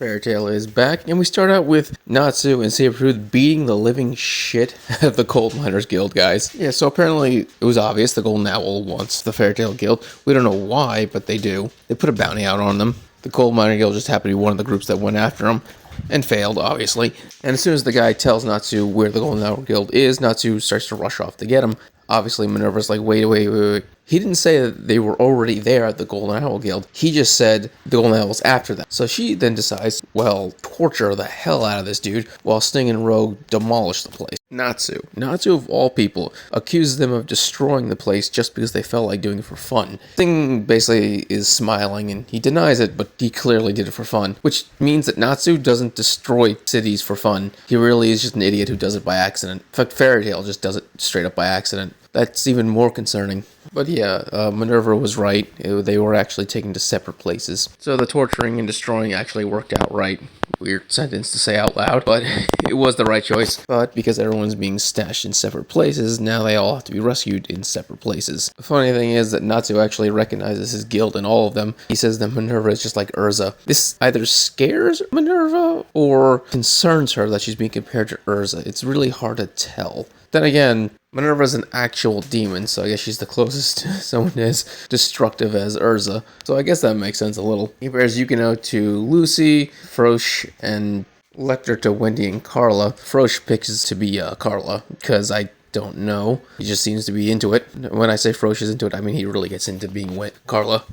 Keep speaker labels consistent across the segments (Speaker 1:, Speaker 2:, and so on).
Speaker 1: Fairy Tail is back, and we start out with Natsu and Sabretooth beating the living shit out of the Gold Miners Guild guys. Yeah, so apparently it was obvious the Golden Owl wants the Fairy Tail Guild. We don't know why, but they do. They put a bounty out on them. The Gold Miner Guild just happened to be one of the groups that went after them. And failed, obviously. And as soon as the guy tells Natsu where the Golden Owl Guild is, Natsu starts to rush off to get him. Obviously, Minerva's like, wait. He didn't say that they were already there at the Golden Owl Guild. He just said the Golden Owl was after them. So she then decides, well, torture the hell out of this dude while Sting and Rogue demolish the place. Natsu of all people, accuses them of destroying the place just because they felt like doing it for fun. Sting basically is smiling and he denies it, but he clearly did it for fun, which means that Natsu doesn't destroy cities for fun. He really is just an idiot who does it by accident. In fact, Fairy Tail just does it straight up by accident. That's even more concerning. But yeah, Minerva was right. They were actually taken to separate places. So the torturing and destroying actually worked out right. Weird sentence to say out loud, but it was the right choice. But because everyone's being stashed in separate places, now they all have to be rescued in separate places. The funny thing is that Natsu actually recognizes his guild in all of them. He says that Minerva is just like Urza. This either scares Minerva or concerns her that she's being compared to Urza. It's really hard to tell. Then again, Minerva's an actual demon, so I guess she's the closest someone as destructive as Urza. So I guess that makes sense a little. He compares Yukino to Lucy, Frosh, and Lecter to Wendy and Carla. Frosh picks to be Carla, because I don't know. He just seems to be into it. When I say Frosh is into it, I mean he really gets into being with Carla.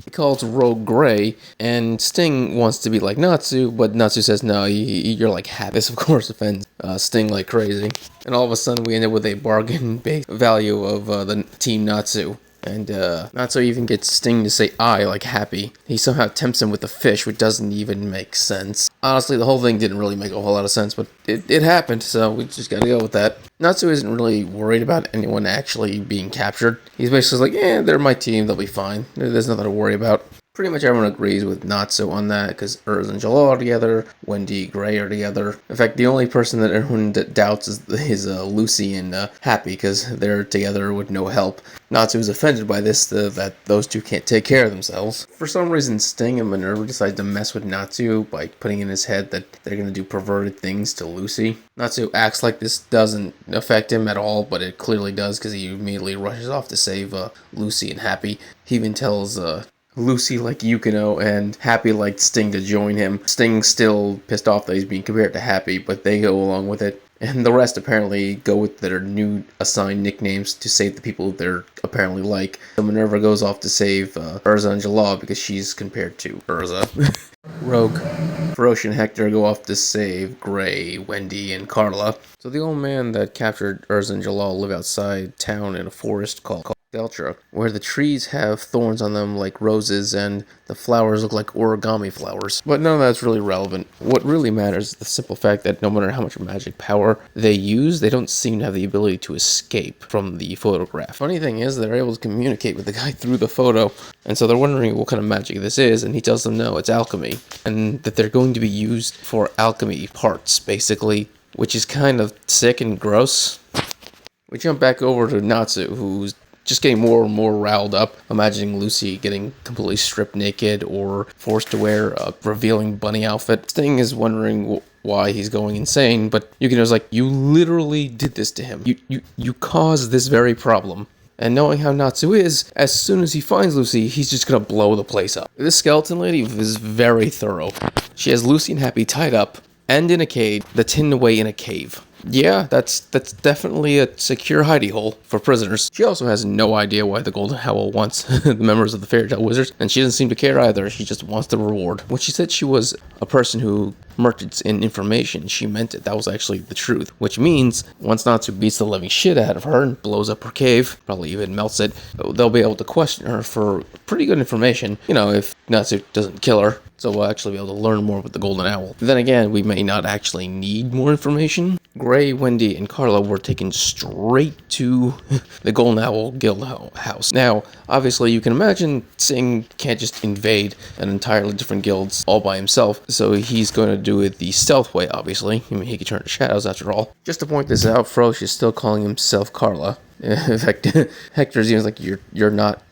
Speaker 1: He calls Rogue Gray, and Sting wants to be like Natsu, but Natsu says, no, you're like happy. This, of course, offends Sting like crazy. And all of a sudden, we end up with a bargain-based value of the Team Natsu. And Natsu even gets Sting to say I like happy. He somehow tempts him with the fish, which doesn't even make sense. Honestly, the whole thing didn't really make a whole lot of sense, but it happened, so we just gotta go with that. Natsu isn't really worried about anyone actually being captured. He's basically like, they're my team, they'll be fine. There's nothing to worry about. Pretty much everyone agrees with Natsu on that, because Urza and Jalal are together, Wendy, Gray are together. In fact, the only person that everyone doubts is Lucy and Happy, because they're together with no help. Natsu is offended by this, that those two can't take care of themselves. For some reason, Sting and Minerva decide to mess with Natsu by putting in his head that they're going to do perverted things to Lucy. Natsu acts like this doesn't affect him at all, but it clearly does, because he immediately rushes off to save Lucy and Happy. He even tells Lucy liked Yukino, and Happy liked Sting to join him. Sting's still pissed off that he's being compared to Happy, but they go along with it. And the rest apparently go with their new assigned nicknames to save the people they're apparently like. So Minerva goes off to save Urza and Jalal because she's compared to Urza. Rogue, Frosh, and Hector go off to save Gray, Wendy, and Carla. So the old man that captured Urza and Jalal live outside town in a forest called Deltra, where the trees have thorns on them like roses and the flowers look like origami flowers. But none of that's really relevant. What really matters is the simple fact that no matter how much magic power they use, they don't seem to have the ability to escape from the photograph. Funny thing is, they're able to communicate with the guy through the photo, and so they're wondering what kind of magic this is, and he tells them no, it's alchemy, and that they're going to be used for alchemy parts, basically, which is kind of sick and gross. We jump back over to Natsu, who's just getting more and more riled up, imagining Lucy getting completely stripped naked or forced to wear a revealing bunny outfit. Sting is wondering why he's going insane, but Yukino's like, you literally did this to him. You caused this very problem. And knowing how Natsu is, as soon as he finds Lucy, he's just gonna blow the place up. This skeleton lady is very thorough. She has Lucy and Happy tied up and in a cage that's hidden away in a cave. Yeah, that's definitely a secure hidey hole for prisoners. She also has no idea why the Golden Owl wants the members of the Fairy Tail Wizards, and she doesn't seem to care either. She just wants the reward. When she said she was a person who merchants in information, she meant it. That was actually the truth, which means once Natsu beats the living shit out of her and blows up her cave, probably even melts it, they'll be able to question her for pretty good information, if Natsu doesn't kill her. So we'll actually be able to learn more with the Golden Owl. Then again, we may not actually need more information. Gray, Wendy, and Carla were taken straight to the Golden Owl Guild house. Now, obviously, you can imagine Singh can't just invade an entirely different guilds all by himself, so he's going to do it the stealth way, obviously. I mean, he could turn to shadows after all. Just to point this out, Frosh is still calling himself Carla. In fact, Hector's even like, you're not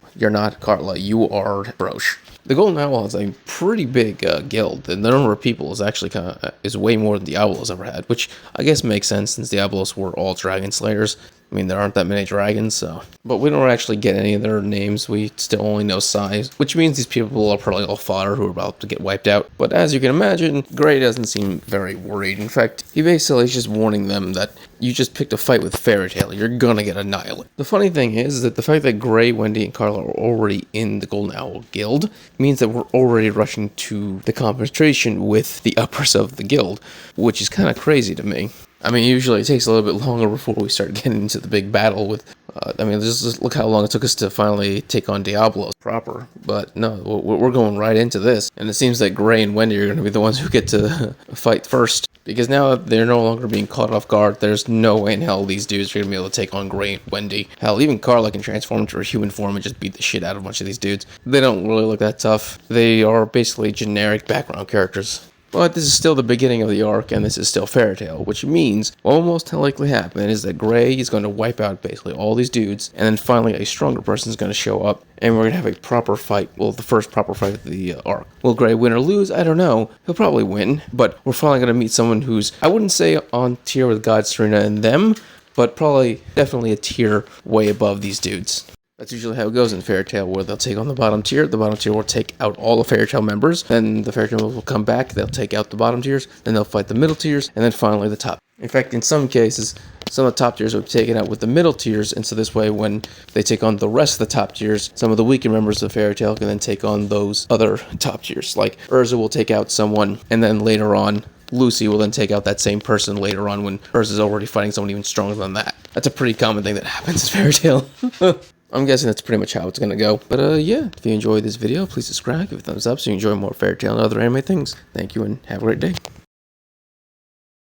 Speaker 1: Carla, you are Frosh. The Golden Owl has a pretty big guild, and the number of people is actually is way more than Diablos ever had, which I guess makes sense since Diablos were all dragon slayers. I mean, there aren't that many dragons, so. But we don't actually get any of their names. We still only know size, which means these people are probably all fodder who are about to get wiped out. But as you can imagine, Gray doesn't seem very worried. In fact, he basically is just warning them that you just picked a fight with Fairy Tail. You're gonna get annihilated. The funny thing is that the fact that Gray, Wendy, and Carla are already in the Golden Owl Guild means that we're already rushing to the confrontation with the uppers of the guild, which is kind of crazy to me. I mean, usually it takes a little bit longer before we start getting into the big battle with, I mean, just look how long it took us to finally take on Diablos proper. But no, we're going right into this. And it seems that Gray and Wendy are going to be the ones who get to fight first. Because now that they're no longer being caught off guard, there's no way in hell these dudes are going to be able to take on Gray and Wendy. Hell, even Carla can transform into a human form and just beat the shit out of a bunch of these dudes. They don't really look that tough. They are basically generic background characters. But this is still the beginning of the arc, and this is still Fairy Tail, which means what will most likely happen is that Gray is going to wipe out basically all these dudes, and then finally a stronger person is going to show up, and we're going to have a proper fight. Well, the first proper fight of the arc. Will Gray win or lose? I don't know. He'll probably win, but we're finally going to meet someone who's, I wouldn't say on tier with God, Serena, and them, but probably definitely a tier way above these dudes. That's usually how it goes in Fairy Tail, where they'll take on the bottom tier will take out all the Fairy Tail members, then the Fairy Tail members will come back, they'll take out the bottom tiers, then they'll fight the middle tiers, and then finally the top. In fact, in some cases, some of the top tiers will be taken out with the middle tiers, and so this way, when they take on the rest of the top tiers, some of the weaker members of Fairy Tail can then take on those other top tiers. Like, Urza will take out someone, and then later on, Lucy will then take out that same person later on when Urza's already fighting someone even stronger than that. That's a pretty common thing that happens in Fairy Tail. I'm guessing that's pretty much how it's going to go. But yeah, if you enjoyed this video, please subscribe, give it a thumbs up so you enjoy more Fairy Tail and other anime things. Thank you and have a great day.